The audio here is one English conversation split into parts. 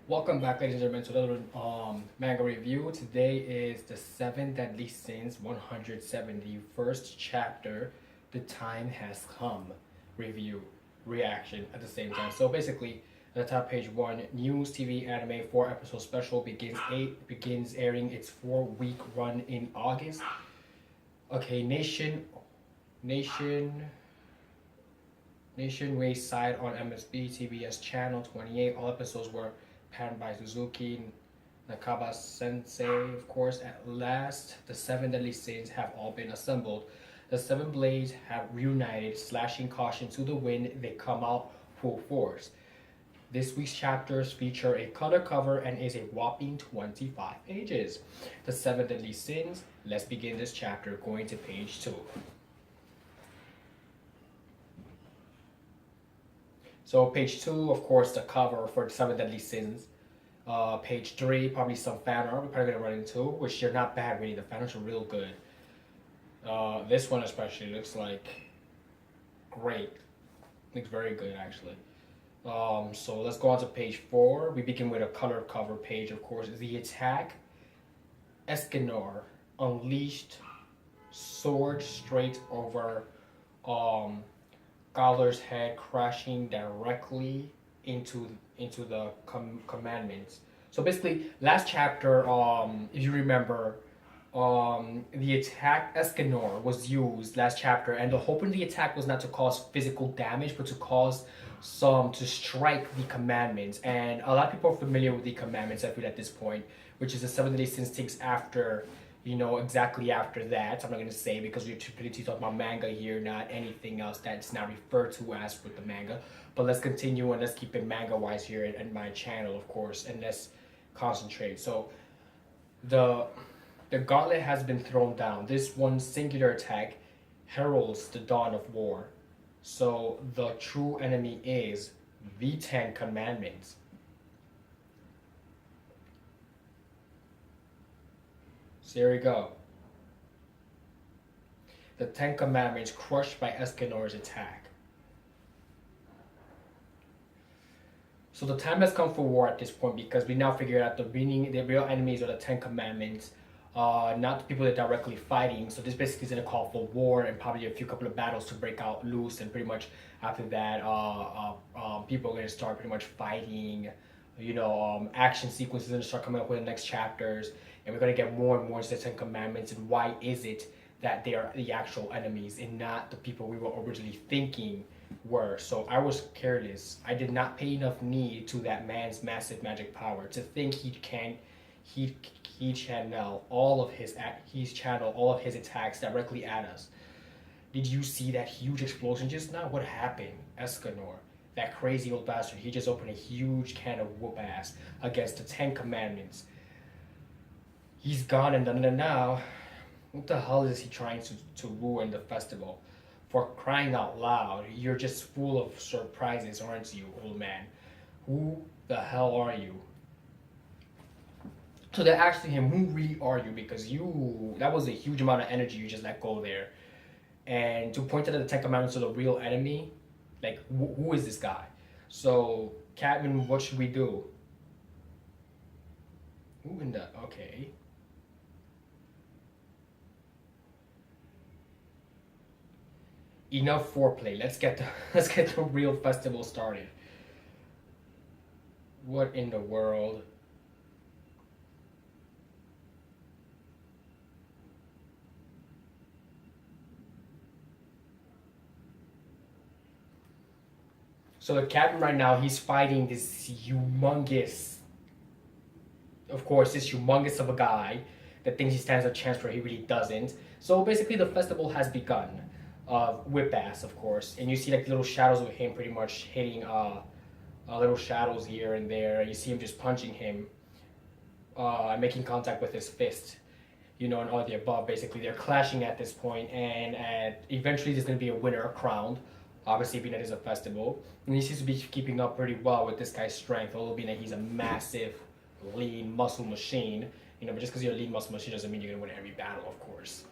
Welcome back, ladies and gentlemen, to another manga review. Today is the Seven Deadly Sins 171st chapter, The Time Has Come review, reaction at the same time. So basically, at the top page one, news, TV, anime, 4 episode special begins airing its 4 week run in August. Okay, Nation, Nationwide side on MSB TBS channel 28. All episodes were panned by Suzuki Nakaba Sensei. Of course, at last, the 7 deadly sins have all been assembled. The 7 blades have reunited, slashing caution to the wind. They come out full force. This week's chapters feature a color cover and is a whopping 25 pages. The 7 deadly sins. Let's begin this chapter going to page 2. So page 2, of course, the cover for the 7 deadly sins. Page 3, probably some fan art we're probably gonna run into, which they're not bad really. The fan arts are real good. This one especially looks like great. Looks very good actually. So let's go on to page 4. We begin with a color cover page, of course. The attack. Escanor unleashed sword straight over Scholar's head, crashing directly into the commandments. So basically, last chapter, if you remember, the attack Escanor was used last chapter, and the hope in the attack was not to cause physical damage, but to cause some to strike the commandments. And a lot of people are familiar with the commandments, I feel, at this point, which is the 7 deadly sins takes after, exactly after that. I'm not going to say because we're pretty talking about manga here, not anything else that's not referred to as with the manga. But let's continue and let's keep it manga wise here at my channel, of course, and let's concentrate. So the gauntlet has been thrown down. This one singular attack heralds the dawn of war. So the true enemy is the 10 Commandments. So here we go. The 10 Commandments crushed by Escanor's attack. So the time has come for war at this point because we now figured out the real enemies are the 10 Commandments, not the people they're directly fighting. So this basically is gonna call for war and probably a couple of battles to break out loose, and pretty much after that, people are gonna start pretty much fighting. Action sequences are gonna start coming up with the next chapters, and we're gonna get more and more into the 10 Commandments and why is it that they are the actual enemies and not the people we were originally thinking were. So I was careless. I did not pay enough need to that man's massive magic power to think he channel all of his attacks directly at us. Did you see that huge explosion just now? What happened? Escanor, that crazy old bastard, he just opened a huge can of whoop ass against the 10 Commandments. He's gone, and now, what the hell is he trying to ruin the festival? For crying out loud, you're just full of surprises, aren't you, old man? Who the hell are you? So they're asking him, who really are you? Because that was a huge amount of energy you just let go there. And to point out the 10 Commandments are the real enemy, like, who is this guy? So, Catman, what should we do? Who in the, okay. Enough foreplay. Let's get the real festival started. What in the world? So the captain right now, he's fighting this humongous, of course, this humongous of a guy that thinks he stands a chance where he really doesn't. So basically, the festival has begun. Whip ass, of course, and you see like little shadows of him pretty much hitting little shadows here and there. You see him just punching him, making contact with his fist, and all the above. Basically, they're clashing at this point, and eventually there's going to be a winner crowned. Obviously, being that it's a festival, and he seems to be keeping up pretty well with this guy's strength, although being that he's a massive, lean muscle machine. But just because you're a lean muscle machine doesn't mean you're going to win every battle, of course.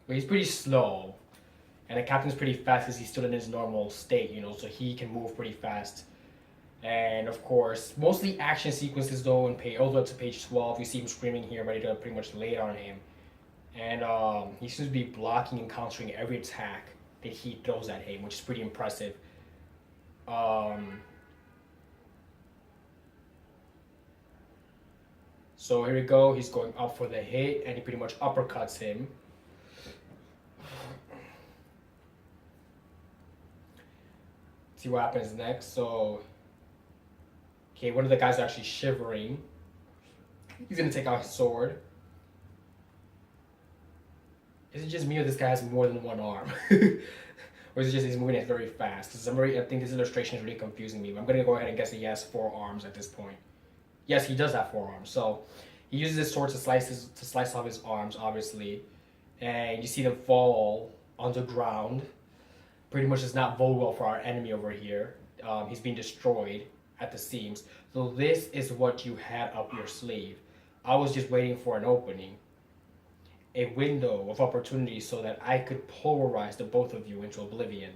But he's pretty slow, and the captain's pretty fast because he's still in his normal state, so he can move pretty fast And of course, mostly action sequences though, and pay all the way up to page 12. You see him screaming here, ready to pretty much lay it on him. And he seems to be blocking and countering every attack that he throws at him, which is pretty impressive. Um, so here we go. He's going up for the hit, and he pretty much uppercuts him. See what happens next. So, okay, one of the guys is actually shivering. He's gonna take out his sword. Is it just me or this guy has more than one arm? Or is it just he's moving it very fast? I think this illustration is really confusing me. But I'm gonna go ahead and guess that he has 4 arms at this point. Yes, he does have 4 arms. So he uses his sword to slice off his arms, obviously, and you see them fall on the ground. Pretty much does not bode well for our enemy over here. He's being destroyed at the seams. So this is what you had up your sleeve. I was just waiting for an opening, a window of opportunity so that I could polarize the both of you into oblivion.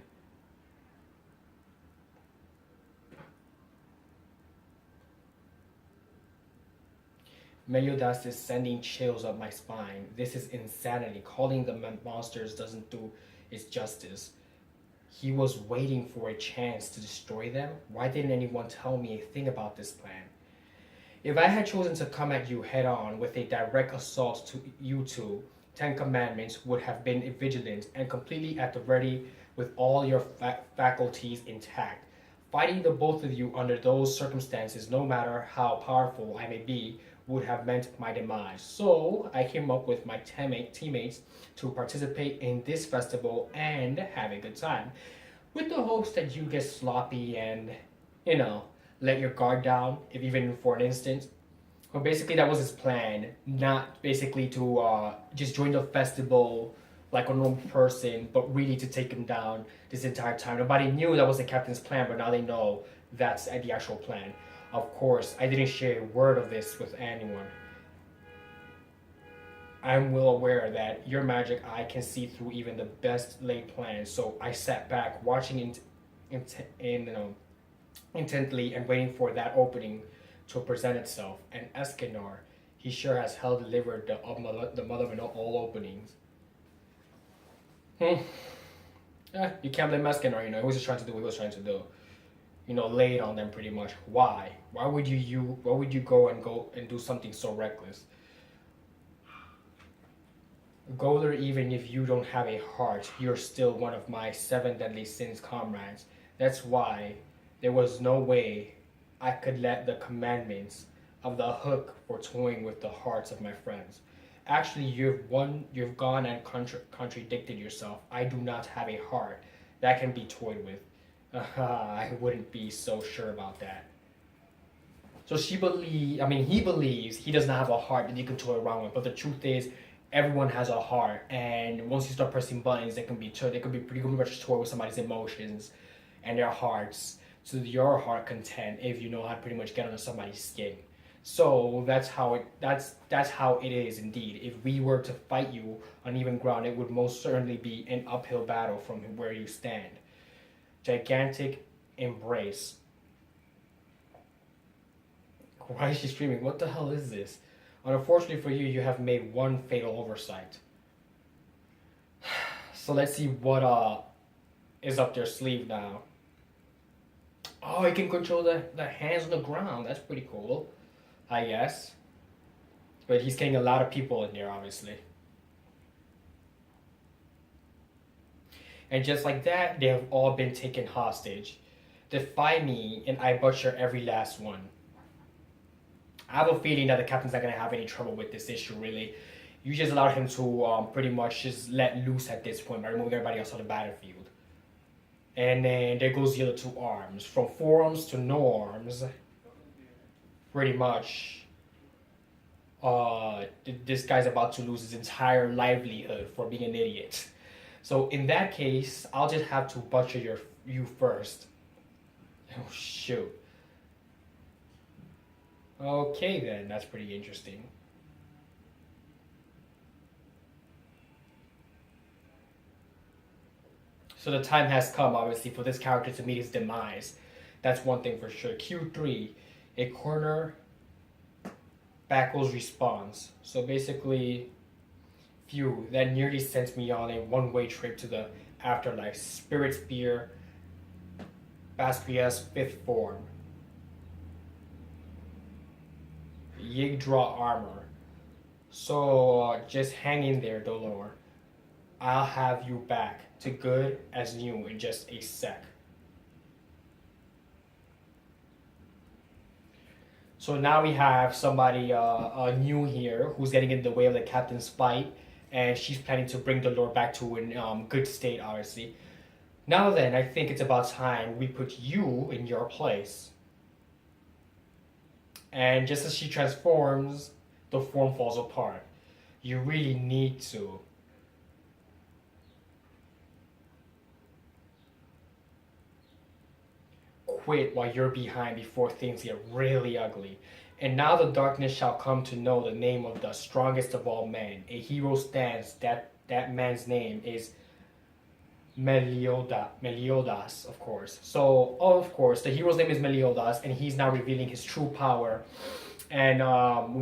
Meliodas is sending chills up my spine. This is insanity. Calling them monsters doesn't do its justice. He was waiting for a chance to destroy them? Why didn't anyone tell me a thing about this plan? If I had chosen to come at you head on with a direct assault to you two, Ten Commandments would have been vigilant and completely at the ready with all your faculties intact. Fighting the both of you under those circumstances, no matter how powerful I may be, would have meant my demise. So I came up with my teammates to participate in this festival and have a good time, with the hopes that you get sloppy and, you know, let your guard down, if even for an instant. But basically, that was his plan, not basically to just join the festival like a normal person, but really to take him down this entire time. Nobody knew that was the captain's plan, but now they know that's the actual plan. Of course, I didn't share a word of this with anyone. I'm well aware that your magic eye can see through even the best laid plans, so I sat back, watching intently and waiting for that opening to present itself. And Escanor, he sure has hell delivered the mother of all openings. You can't blame Escanor, he was just trying to do what he was trying to do. Lay it on them pretty much. Why? Why would you go and do something so reckless? Go there even if you don't have a heart. You're still one of my 7 deadly sins comrades. That's why there was no way I could let the commandments of the hook for toying with the hearts of my friends. Actually, you've gone and contradicted yourself. I do not have a heart that can be toyed with. I wouldn't be so sure about that. So he believes he does not have a heart that you can toy around with. But the truth is, everyone has a heart, and once you start pressing buttons, they can be pretty much toy with somebody's emotions and their hearts to your heart content if you know how to pretty much get under somebody's skin. So that's how it is indeed. If we were to fight you on even ground, it would most certainly be an uphill battle from where you stand. Gigantic embrace. Why is she screaming? What the hell is this? Unfortunately for you, you have made one fatal oversight. So let's see what is up their sleeve now. Oh, he can control the hands on the ground. That's pretty cool, I guess. But he's getting a lot of people in there, obviously. And just like that, they have all been taken hostage. Defy me, and I butcher every last one. I have a feeling that the captain's not going to have any trouble with this issue, really. You just allowed him to pretty much just let loose at this point by removing everybody else on the battlefield. And then there goes the other 2 arms. From 4 arms to no arms. Pretty much. This guy's about to lose his entire livelihood for being an idiot. So in that case, I'll just have to butcher you first. Oh, shoot. Okay then, that's pretty interesting. So the time has come, obviously, for this character to meet his demise. That's one thing for sure. Q3, a corner backwards response. So basically, phew, that nearly sent me on a one-way trip to the afterlife. Spirit Spear, Basquiat's fifth form. Yggdrasil armor. So just hang in there, Dolor. I'll have you back to good as new in just a sec. So now we have somebody new here who's getting in the way of the captain's fight, and she's planning to bring the Lord back to a good state, obviously. Now then, I think it's about time we put you in your place. And just as she transforms, the form falls apart. You really need to. Quit while you're behind before things get really ugly. And now the darkness shall come to know the name of the strongest of all men. A hero stands, that man's name is Meliodas, of course. So, of course, the hero's name is Meliodas, and he's now revealing his true power. And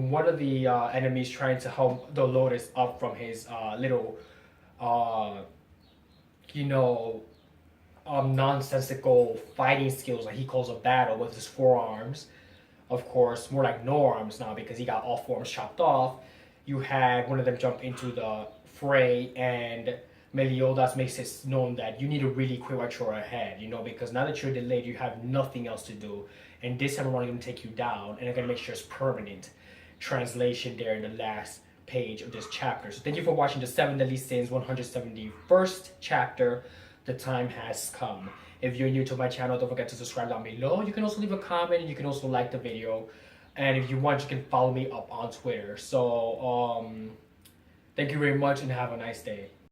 one of the enemies trying to help the Lotus up from his little, uh, you know, nonsensical fighting skills that he calls a battle with his forearms. Of course, more like no arms now because he got all four arms chopped off. You had one of them jump into the fray, and Meliodas makes it known that you need to really quit what you're ahead, because now that you're delayed, you have nothing else to do. And this time around, I'm going to take you down, and I'm going to make sure it's permanent. Translation there in the last page of this chapter. So thank you for watching the 7 Deadly Sins 171st chapter. The time has come. If you're new to my channel, don't forget to subscribe down below. You can also leave a comment, and you can also like the video. And if you want, you can follow me up on Twitter. So, thank you very much, and have a nice day.